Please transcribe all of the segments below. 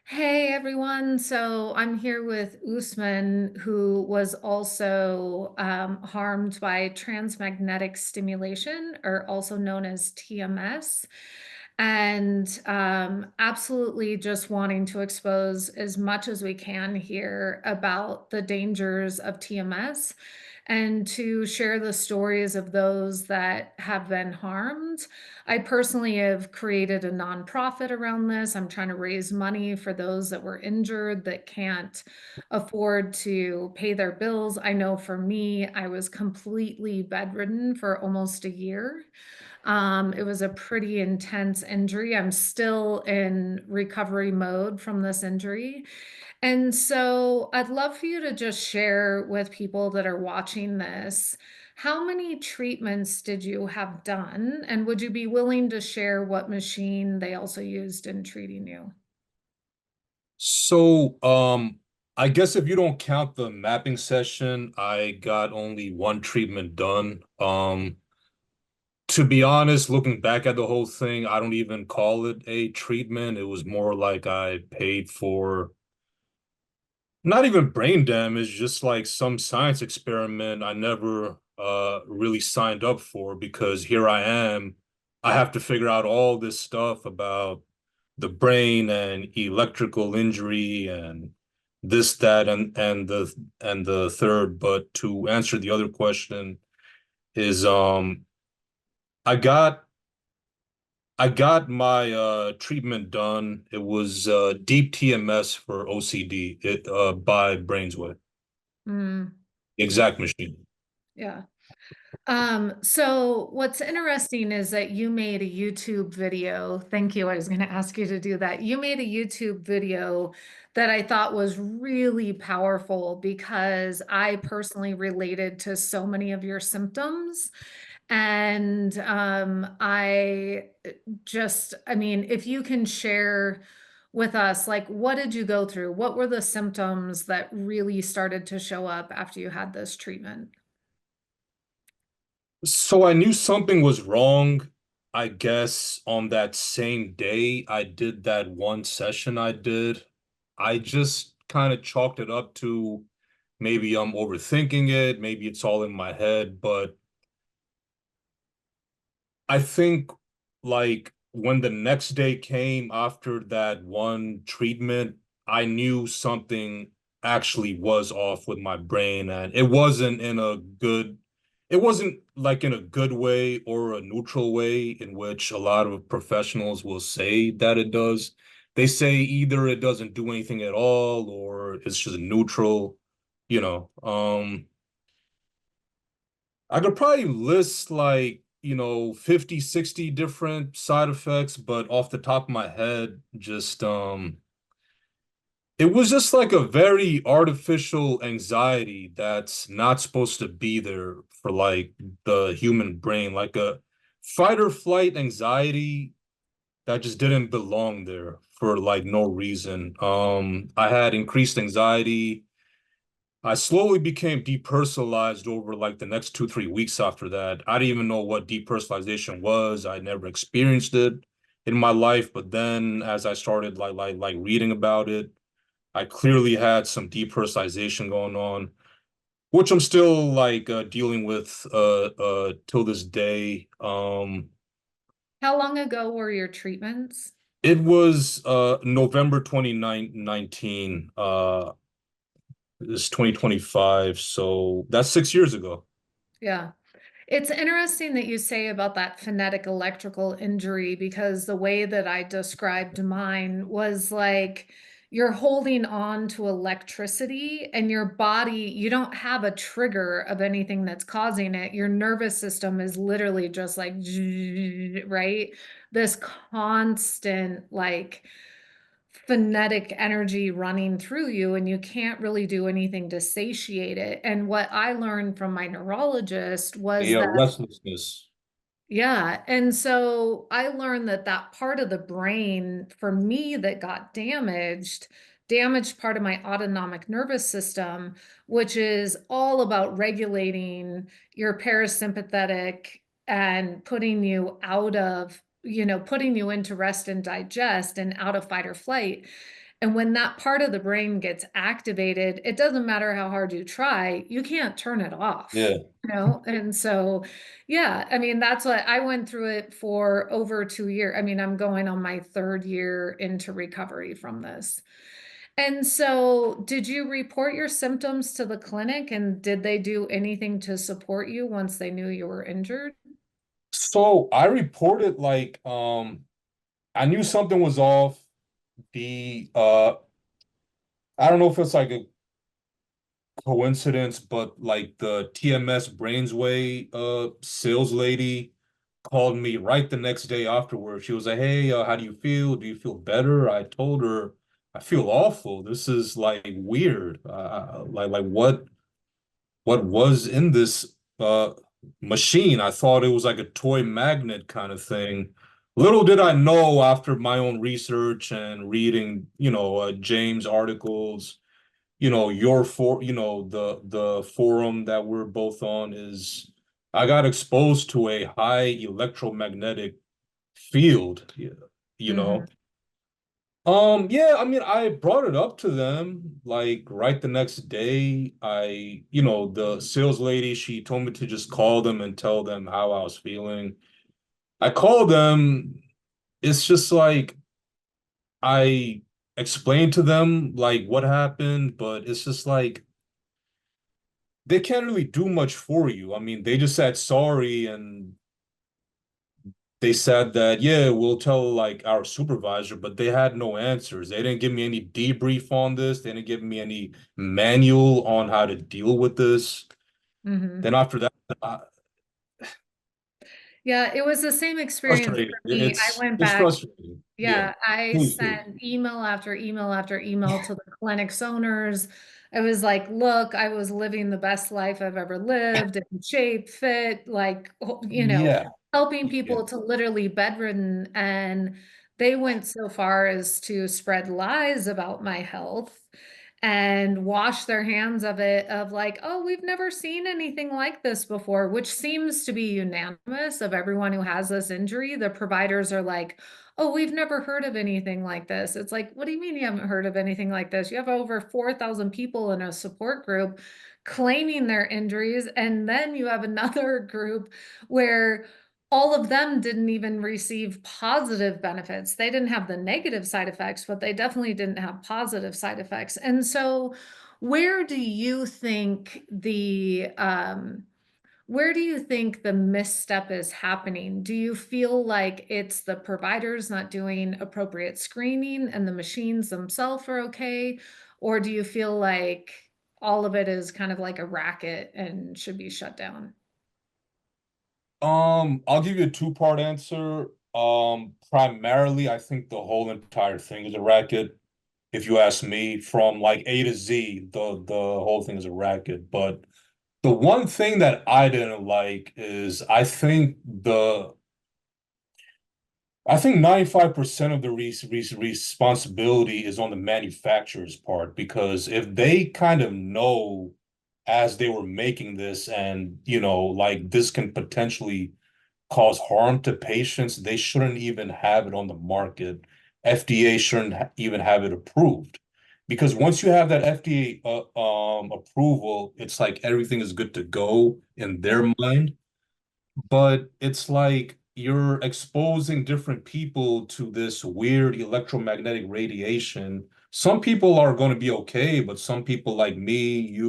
Hey everyone. So I'm here with Usman, who was also harmed by transmagnetic stimulation, or also known as TMS. And absolutely just wanting to expose as much as we can here about the dangers of TMS and to share the stories of those that have been harmed. I personally have created a nonprofit around this. I'm trying to raise money for those that were injured that can't afford to pay their bills. I know for me, I was completely bedridden for almost a year. It was a pretty intense injury. I'm still in recovery mode from this injury. And so I'd love for you to just share with people that are watching this, how many treatments did you have done? And would you be willing to share what machine they also used in treating you? So, I guess if you don't count the mapping session, I got only one treatment done. To be honest, looking back at the whole thing, I don't even call it a treatment. It was more like I paid for not even brain damage, just like some science experiment I never really signed up for because here I am. I have to figure out all this stuff about the brain and electrical injury and this, that, and the third. But to answer the other question is I got I got my treatment done. It was deep TMS for OCD it by Brainsway. Mm, Exact machine. yeah. So what's interesting is that you made a YouTube video. Thank you. I was going to ask you to do that. You made a YouTube video that I thought was really powerful because I personally related to so many of your symptoms. And I mean, if you can share with us, like, what did you go through? What were the symptoms that really started to show up after you had this treatment? So I knew something was wrong, I guess, on that same day I did that one session I did. I just kind of chalked it up to maybe I'm overthinking it, maybe it's all in my head, but I think like when the next day came after that one treatment, I knew something actually was off with my brain and it wasn't like in a good way or a neutral way in which a lot of professionals will say that it does. They say either it doesn't do anything at all or it's just neutral, you know. I could probably list like, 50, 60 different side effects, but off the top of my head, just it was just like a very artificial anxiety that's not supposed to be there for like the human brain, like a fight or flight anxiety that just didn't belong there for like no reason. I had increased anxiety. I slowly became depersonalized over like the next 2, 3 weeks after that. I didn't even know what depersonalization was. I never experienced it in my life, but then as I started like reading about it, I clearly had some depersonalization going on, which I'm still like dealing with till this day. How long ago were your treatments? It was November 2019, this 2025, so that's 6 years ago. Yeah. It's interesting that you say about that phonetic electrical injury because the way that I described mine was like you're holding on to electricity and your body, you don't have a trigger of anything that's causing it. Your nervous system is literally just like, right? This constant, like, phonetic energy running through you, and you can't really do anything to satiate it. And what I learned from my neurologist was Yeah, that, restlessness. yeah. And so I learned that that part of the brain for me that got damaged part of my autonomic nervous system, which is all about regulating your parasympathetic and putting you out of, putting you into rest and digest and out of fight or flight. And when that part of the brain gets activated, it doesn't matter how hard you try, you can't turn it off. Yeah. And so, yeah, I mean, that's what I went through it for over 2 years. I mean, I'm going on my third year into recovery from this. And so, did you report your symptoms to the clinic and did they do anything to support you once they knew you were injured? So I reported like I knew something was off. The I don't know if it's like a coincidence, but like the TMS Brainsway sales lady called me right the next day afterwards. She was like, "Hey, how do you feel? Do you feel better?" I told her, "I feel awful. This is like weird. Like what was in this machine? I thought it was like a toy magnet kind of thing." Little did I know after my own research and reading, James articles, the forum that we're both on is I got exposed to a high electromagnetic field, you know. Hmm. Yeah, I mean, I brought it up to them like right the next day. The sales lady, she told me to just call them and tell them how I was feeling. I called them. It's just like I explained to them like what happened, but it's just like they can't really do much for you. I mean, they just said sorry and they said that, yeah, we'll tell like our supervisor, but they had no answers. They didn't give me any debrief on this. They didn't give me any manual on how to deal with this. Hmm. Then after that, Yeah, it was the same experience frustrating. for me. I It's went it's back. frustrating. Yeah. Yeah, I Please do. sent email after email after email to the clinic's owners. I was like, look, I was living the best life I've ever lived, in shape, fit, like, Yeah. helping Yeah. people to literally bedridden. And they went so far as to spread lies about my health and wash their hands of it, of like, oh, we've never seen anything like this before, which seems to be unanimous of everyone who has this injury. The providers are like, oh, we've never heard of anything like this. It's like, what do you mean you haven't heard of anything like this? You have over 4,000 people in a support group claiming their injuries. And then you have another group where all of them didn't even receive positive benefits. They didn't have the negative side effects, but they definitely didn't have positive side effects. And so, where do you think the misstep is happening? Do you feel like it's the providers not doing appropriate screening and the machines themselves are okay? Or do you feel like all of it is kind of like a racket and should be shut down? I'll give you a two-part answer. Primarily, I think the whole entire thing is a racket. If you ask me, from like A to Z, the whole thing is a racket. But the one thing that I didn't like is I think 95% of the responsibility is on the manufacturer's part because if they kind of know as they were making this and like this can potentially cause harm to patients, they shouldn't even have it on the market. FDA shouldn't even have it approved. Because once you have that FDA approval, it's like everything is good to go in their mind. But it's like you're exposing different people to this weird electromagnetic radiation. Some people are going to be okay, but some people like me,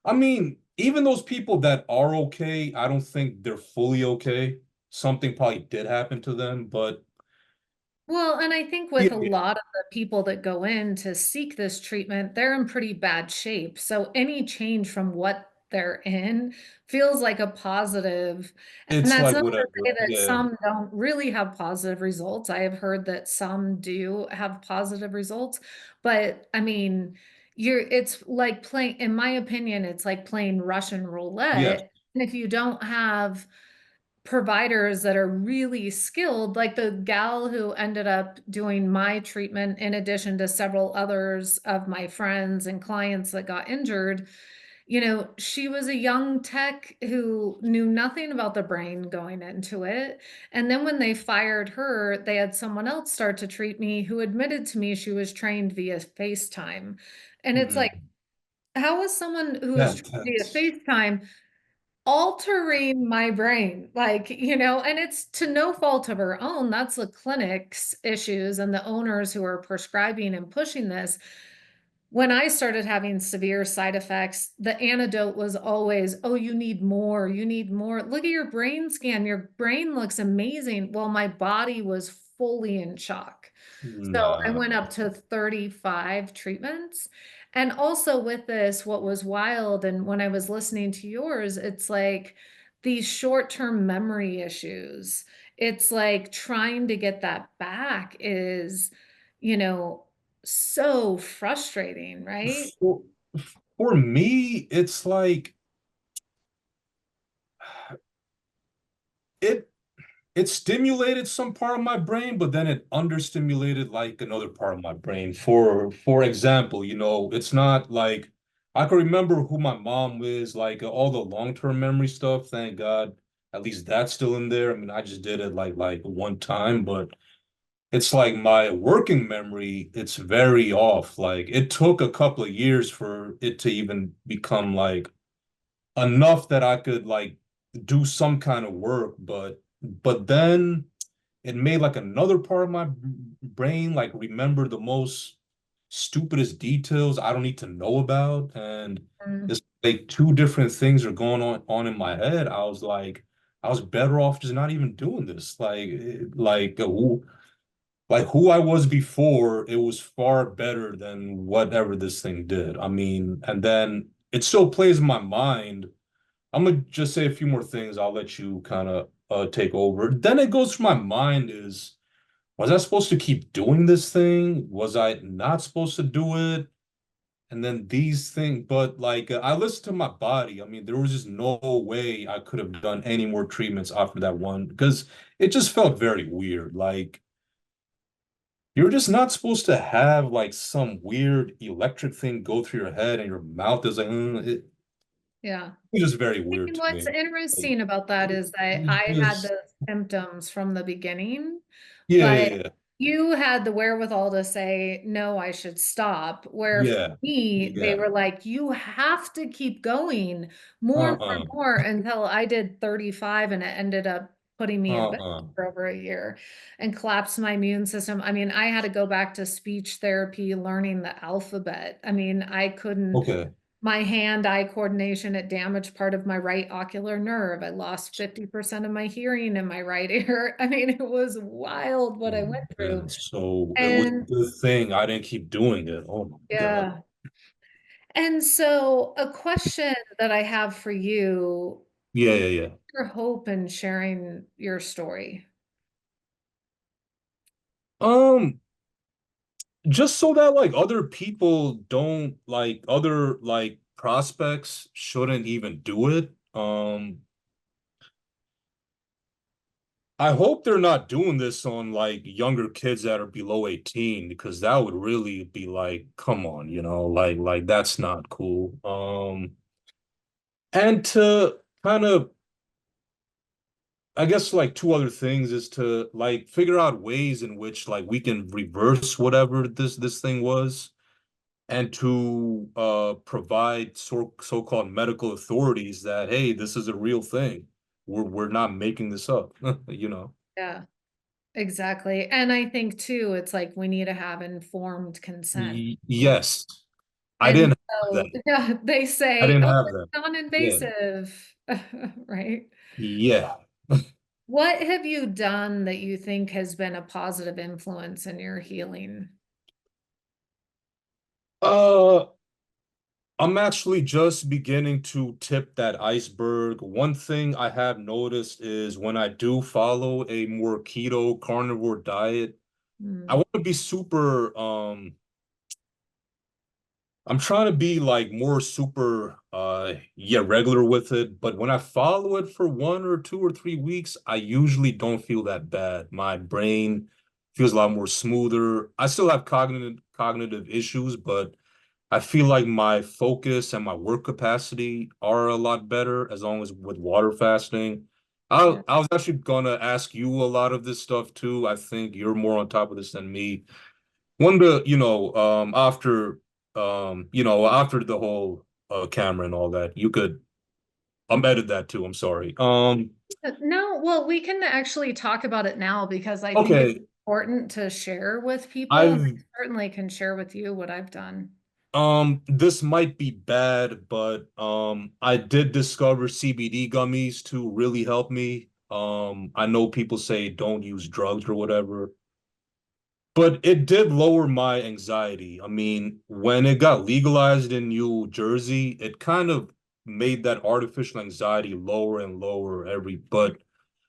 I mean, even those people that are okay, I don't think they're fully okay. Something probably did happen to them, but Well, and I think with a yeah, lot of the people that go in to seek this treatment, they're in pretty bad shape. So any change from what they're in feels like a positive. And it's that's like not to whatever. say that Yeah, some don't really have positive results. I have heard that some do have positive results, but I mean, it's like playing, in my opinion, it's like playing Russian yes. roulette. And if you don't have providers that are really skilled, like the gal who ended up doing my treatment, in addition to several others of my friends and clients that got injured, she was a young tech who knew nothing about the brain going into it. And then when they fired her, they had someone else start to treat me who admitted to me she was trained via FaceTime. And it's like, Mm. how is someone who is Yeah, trained via that's FaceTime altering my brain? And it's to no fault of her own. That's the clinic's issues and the owners who are prescribing and pushing this. When I started having severe side effects, the antidote was always, oh, you need more, you need more. Look at your brain scan. Your brain looks amazing. Well, my body was fully in shock. So I nah. went up to 35 treatments. And also with this, what was wild, and when I was listening to yours, it's like these short-term memory issues. It's like trying to get that back is, you know, so frustrating, right? For, for me, it's like it it stimulated some part of my brain, but then it understimulated like another part of my brain. For example, it's not like I can remember who my mom is, like all the long-term memory stuff, thank God. At least that's still in there. I mean, I just did it like one time, but it's like my working memory, it's very off. Like it took a couple of years for it to even become like enough that I could like do some kind of work, but then it made like another part of my brain like remember the most stupidest details I don't need to know about, and Mm, it's like two different things are going on in my head. I was better off just not even doing this. Like who I was before, it was far better than whatever this thing did. I mean, and then it still plays in my mind. I'm gonna just say a few more things. I'll let you kind of take over. Then it goes through my mind is, was I supposed to keep doing this thing? Was I not supposed to do it? And then these things, but like I listened to my body. I mean, there was just no way I could have done any more treatments after that one because it just felt very weird. Like you're just not supposed to have like some weird electric thing go through your head and your mouth is like, yeah. it's just very And weird to what's me. Like, interesting about that is that it I had just, the symptoms from the beginning, yeah, but yeah, you had the wherewithal to say, no, I should stop. Where for yeah, me, they yeah, were like, you have to keep going more, more, uh-uh, more until I did 35 and it ended up putting me in bed uh-uh, for over a year and collapsed my immune system. I mean, I had to go back to speech therapy, learning the alphabet. I mean, I couldn't okay. my hand-eye coordination, it damaged part of my right ocular nerve. I lost 50% of my hearing in my right ear. I mean, it was wild what I went through. And so it was a And good thing I didn't keep doing it. Oh my God. yeah. And so a question that I have for you, Yeah, yeah, yeah. your hope in sharing your story. Um, just so that like other people don't like other like prospects shouldn't even do it. I hope they're not doing this on like younger kids that are below 18 because that would really be like, come on, like that's not cool. And to kind of I guess like two other things is to like figure out ways in which like we can reverse whatever this thing was and to provide so-called medical authorities that hey, this is a real thing. We're not making this up, you know. Yeah, exactly. And I think too, it's like we need to have informed consent. Yes. I And didn't have so, that. yeah, they I say, didn't oh, have it's that. Yeah. non-invasive, right? Yeah. What have you done that you think has been a positive influence in your healing? Uh I'm actually just beginning to tip that iceberg. One thing I have noticed is when I do follow a more keto carnivore diet, I Hmm. want to be super I'm trying to be like more super yeah, regular with it, but when I follow it for 1 or 2 or 3 weeks, I usually don't feel that bad. My brain feels a lot more smoother. I still have cognitive issues, but I feel like my focus and my work capacity are a lot better as long as with water fasting. Yeah. I was actually gonna ask you a lot of this stuff too. I think you're more on top of this than me. Wonder, after the whole camera and all that, you could edit that too. I'm sorry. No, well, we can actually talk about it now because I think it's Okay, important to share with people, and I've I certainly can share with you what I've done. this might be bad, but I did discover CBD gummies to really help me. I know people say don't use drugs or whatever, but it did lower my anxiety. I mean, when it got legalized in New Jersey, it kind of made that artificial anxiety lower and lower but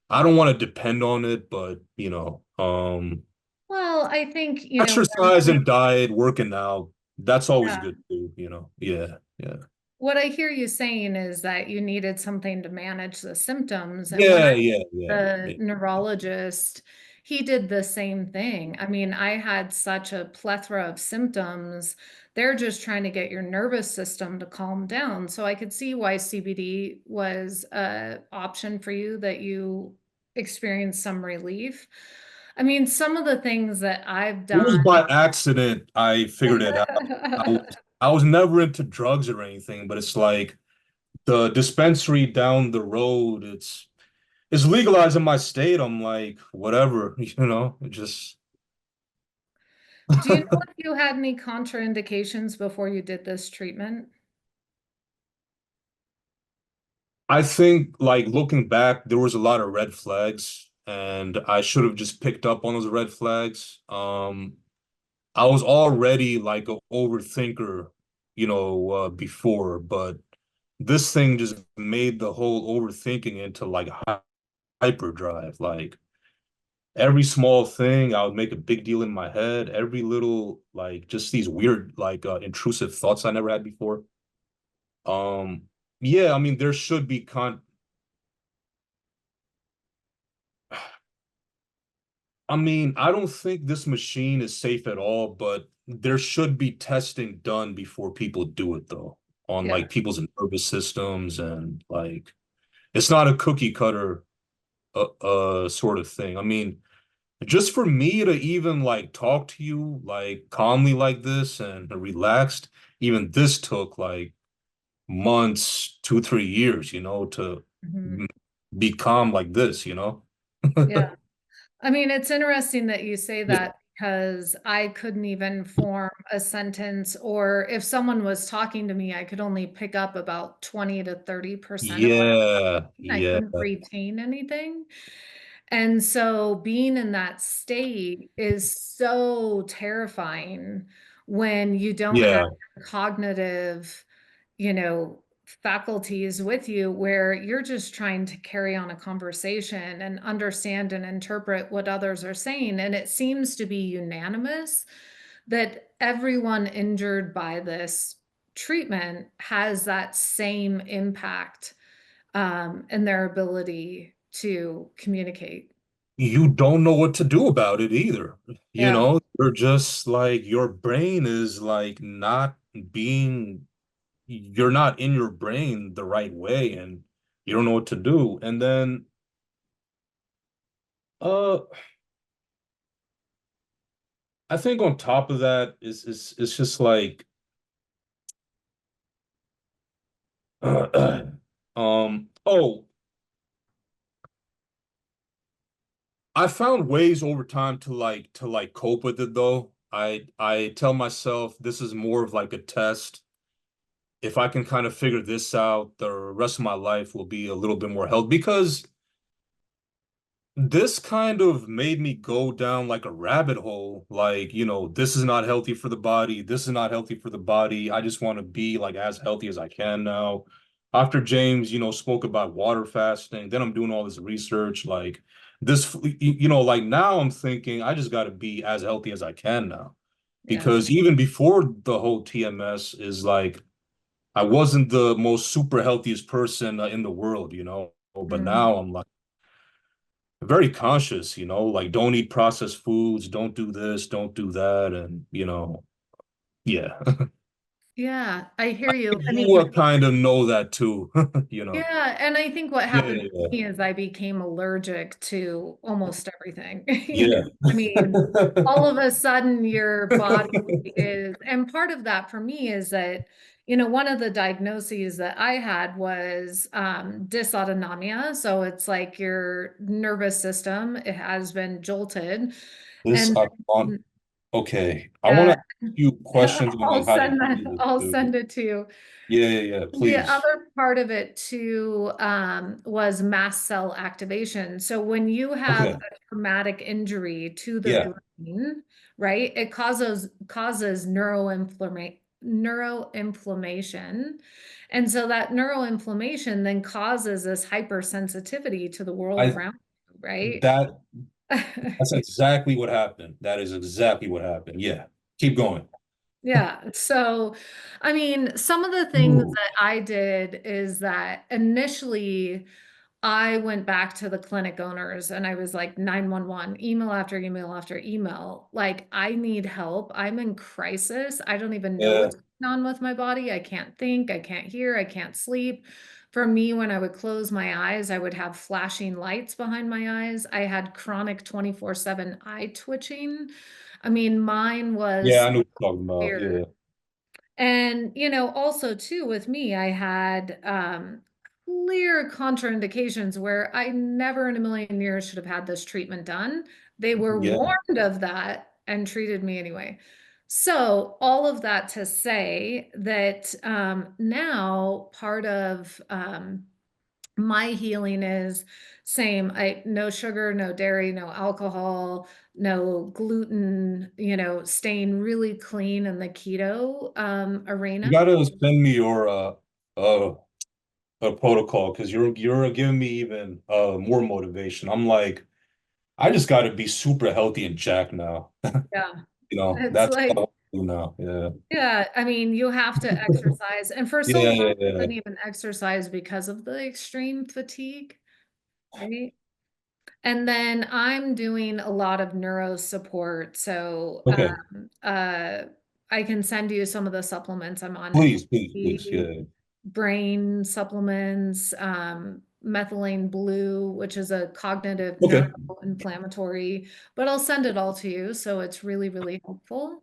I don't want to depend on it, but Well, I think, exercise and diet, working out, that's always yeah. good too, Yeah, yeah. What I hear you saying is that you needed something to manage the symptoms. And when I Yeah, yeah, yeah, the yeah. neurologist, he did the same thing. I mean, I had such a plethora of symptoms. They're just trying to get your nervous system to calm down. So I could see why CBD was a option for you, that you experienced some relief. I mean, some of the things that I've It done. was by accident I figured it out. I was never into drugs or anything, but it's like the dispensary down the road, it's legalized in my state. I'm like, whatever, it just Do you know if you had any contraindications before you did this treatment? I think like looking back, there was a lot of red flags and I should have just picked up on those red flags. I was already like an overthinker, before, but this thing just made the whole overthinking into like hyperdrive. Like every small thing, I would make a big deal in my head. Every little, like just these weird, like intrusive thoughts I never had before. Um, yeah, I mean, there should be I mean, I don't think this machine is safe at all, but there should be testing done before people do it though, on Yeah. like people's nervous systems and like it's not a cookie cutter sort of thing. I mean, just for me to even like talk to you like calmly like this and relaxed, even this took like months, 2, 3 years, to Mhm. be calm like this. Yeah. I mean, it's interesting that you say Yeah. that because I couldn't even form a sentence, or if someone was talking to me, I could only pick up about 20 to 30% of what Yeah, I yeah. couldn't retain anything. And so being in that state is so terrifying when you don't have Yeah, cognitive, you know, faculties with you, where you're just trying to carry on a conversation and understand and interpret what others are saying. And it seems to be unanimous that everyone injured by this treatment has that same impact in their ability to communicate. you don't know what to do about it either. Yeah. You're just like your brain is like you're not in your brain the right way and you don't know what to do. And then uh I think on top of that is it's just like oh, I found ways over time to like cope with it though. I tell myself this is more of like a test. If I can kind of figure this out, the rest of my life will be a little bit more healthy because this kind of made me go down like a rabbit hole. Like, this is not healthy for the body. This is not healthy for the body. I just want to be like as healthy as I can now. After James, spoke about water fasting, then I'm doing all this research. Like like now I'm thinking I just got to be as healthy as I can now. Yeah. Because even before the whole TMS is like I wasn't the most super healthiest person in the world. But Mm. now I'm like very conscious, like don't eat processed foods, don't do this, don't do that, and yeah. Yeah, I hear you. I mean, You kind of know that too, you know. yeah, and I think what Yeah, happened yeah, to me is I became allergic to almost everything. yeah. I mean, all of a sudden your body is, and part of that for me is that, one of the diagnoses that I had was dysautonomia. So it's like your nervous system, it has been jolted. This And I want. Okay, I want to uh, ask you questions on I'll like how to send that, do this I'll too. send it to you. Yeah, yeah, yeah. The Please. other part of it too was mast cell activation. So when you have Okay. a traumatic injury to the Yeah. brain, right, it causes neuroinflammation. And so that neuroinflammation then causes this hypersensitivity to the world I around you, right? that that's exactly what happened. That is exactly what happened. Yeah. Keep going. Yeah. So, I mean, some of the things Ooh. that I did is that initially I went back to the clinic owners and I was like 911, email after email after email. Like, I need help. I'm in crisis. I don't even know Yeah. what's going on with my body. I can't think, I can't hear, I can't sleep. For me, when I would close my eyes, I would have flashing lights behind my eyes. I had chronic 24/7 eye twitching. I mean, mine Yeah, was I know what you're talking about. weird. Yeah. And, also too with me, I had clear contraindications where I never in a million years should have had this treatment done. They were Yeah. warned of that and treated me anyway. So, all of that to say that now part of my healing is same. I no sugar, no dairy, no alcohol, no gluten, staying really clean in the keto You arena. gotta send me your uh protocol because you're giving me even more motivation. I'm like, I just gotta be super healthy and jacked now. Yeah. You know, It's that's what I like, want to do now. Yeah. yeah, I mean, you have to exercise. And for so Yeah, long, yeah, I yeah. couldn't even exercise because of the extreme fatigue, right? And then I'm doing a lot of neuro support. So Okay. I can send you some of the supplements I'm on. Please, please, please. The Yeah. brain supplements, methylene blue, which is a cognitive Okay. neuroinflammatory, but I'll send it all to you. So it's really, really helpful.